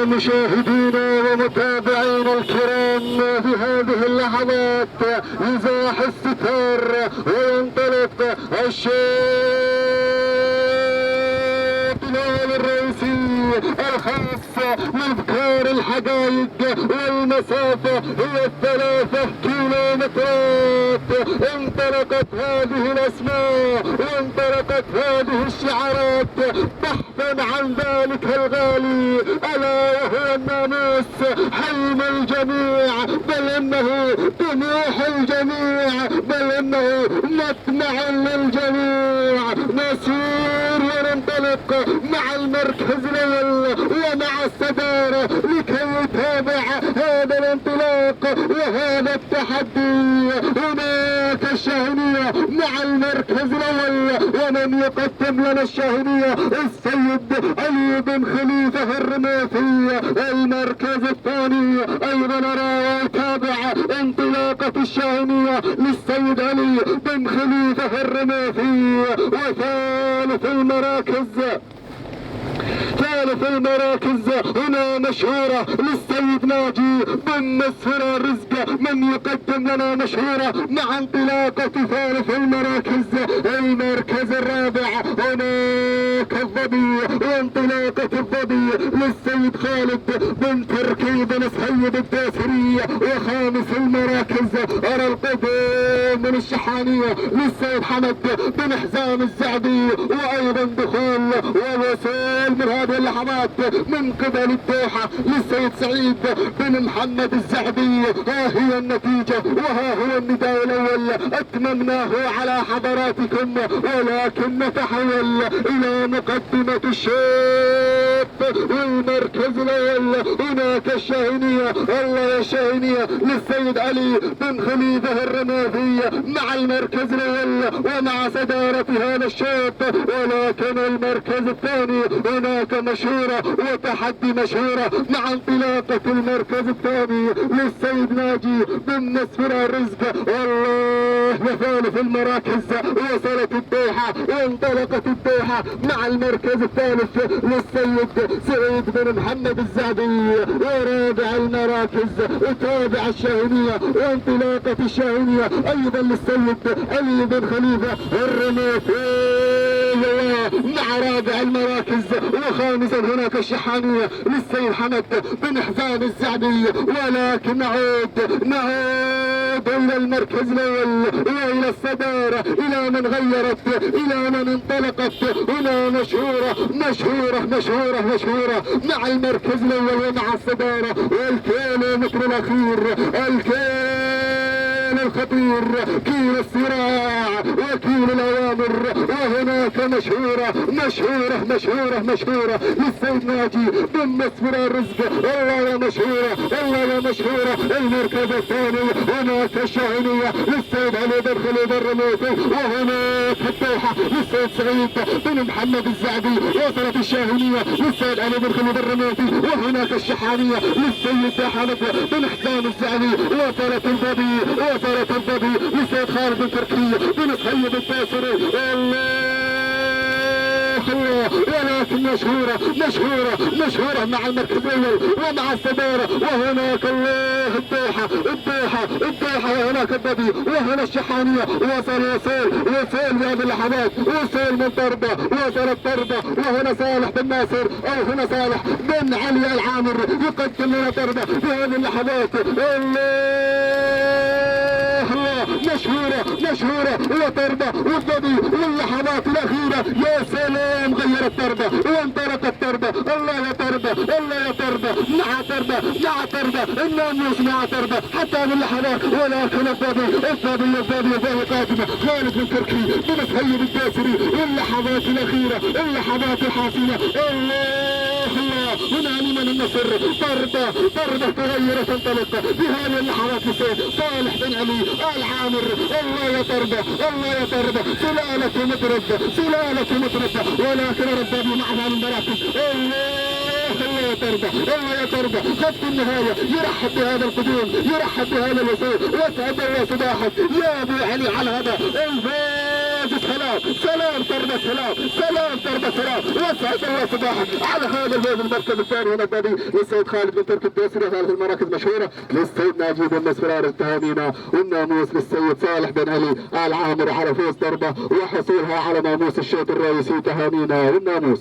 مشاهدينا ومتابعينا الكرام في هذه اللحظات يزاح الستار وينطلق الشوط الرئيسي الخاص مذكار الحدائق والمسافة هي 3 كيلومترات. انطلقت هذه الاسماء وانطلقت هذه الشعارات بحثا عن ذلك الغالي الا وهو الناموس حلم الجميع، بل انه طموح الجميع، بل انه مطمع للجميع. نسير وننطلق مع المركز الاول ومع الصدارة لكي يتابع هذا الانطلاق وهذا التحدي. هناك الشاهنية مع المركز الاول، ومن يقدم لنا الشاهنية السيد علي بن خليفة الرماثي. المركز الثاني ايضا نرى يتابع انطلاقة الشاهنية للسيد علي بن خليفة الرماثي. وثالث المراكز هنا مشهورة للسيد ناجي بن مسفر الرزق، من يقدم لنا مشهورة مع انطلاقة ثالث المراكز. المركز الرابع هناك الظبي وانطلاقة الظبي للسيد خالد بن تركي بن سهيد الداسري. وخامس المراكز أرى القدوم من الشحانية للسيد حمد بن حزام الزعبي، وأيضا دخول ووصول من هذه اللحظات من قبل الدوحة للسيد سعيد بن محمد الزعبي. ها هي النتيجة وها هو النداء الأول أتممناه على حضراتكم، ولكن نتحول إلى مقدمة الشوط والمركز الأول. هناك الشاهنية، الله يا شاهنية للسيد علي بن خليفة الرماثي مع المركز الأول ومع صدارة هذا الشوط. ولكن المركز الثاني هناك مشهورة وتحدي مشهورة مع انطلاقة المركز الثاني للسيد ناجي بن مسفر الرزق. والله وثالث المراكز وصلت الدوحة وانطلقت الدوحة مع المركز الثالث للسيد سعيد بن محمد الزعبي. ورابع المراكز وتابع الشاهنية وانطلاقة الشاهنية ايضا للسيد علي بن خليفة الرماثي مع رابع المراكز. وخامسا هناك الشحانية للسيد حمد بن حزام الزعبي. ولكن نعود الى المركز الاول والى الصدارة، الى من غيرت، الى من انطلقت. هنا مشهورة مع المركز الاول ومع الصدارة. والكيلومتر الاخير الخطير كيل الصراع وكيل الاوامر. وهناك مشهورة للسيد ناجي بن مسفر الرزق. الله يا مشهورة المركز الثاني. هناك الشاهنية للسيد علي بن خليفة الرماثي. وهناك الدوحة للسيد سعيد بن محمد الزعبي. وصلت الشاهنية للسيد علي بن خليفة الرماثي. وهناك الشحانية للسيد حمد بن حزام الزعبي. وصلت الظبي للسيد خالد بن تركي بن سهيد الداسري. ولكن مشهورة مع المركز الاول ومع الصدارة. وهناك الله الدوحة وهناك الظبي وهنا الشحانية. وصل بهذه اللحظات، وصل من طربة، وصلت طربة. وهنا صالح بن ناصر او هنا صالح بن علي العامر يقدم لنا طربة في هذه اللحظات. مشهورة وطربة والظبي واللحظات الأخيرة. يا سلام غيرت طربة وانطلقت طربة. الله يا طربة مع طربة الناموس مع طربة حتى هذه اللحظات. ولكن الظبي قادمة خالد بن تركي بن سهيد الداسري. اللحظات الأخيرة، اللحظات الحاسمة. الله هنا لمن النصر. طربة تغير تنطلق بهذه اللحظات للسيد صالح بن علي العامر. الله يا طربة سلالة مطربة ولكن ربنا مع هذه المراكز. الله يا طربة خط النهاية يرحب بهذا القدوم، يرحب بهذا الوصول. واسعد الله صباحك يا ابو علي على هذا الفوز. غازي سلام، سلام ضربة سلام، سلام ضربة سلام. وسعد الله صباحك على هذا الفوز. المركز الثاني هنا النادي للسيد خالد بن تركي الدوسري. هذه المراكز مشهورة للسيد ناجي بن مسفرار التهانينا، والناموس للسيد صالح بن علي العامر على فوز ضربة وحصولها على ناموس الشوط الرئيسي. تهانينا والناموس.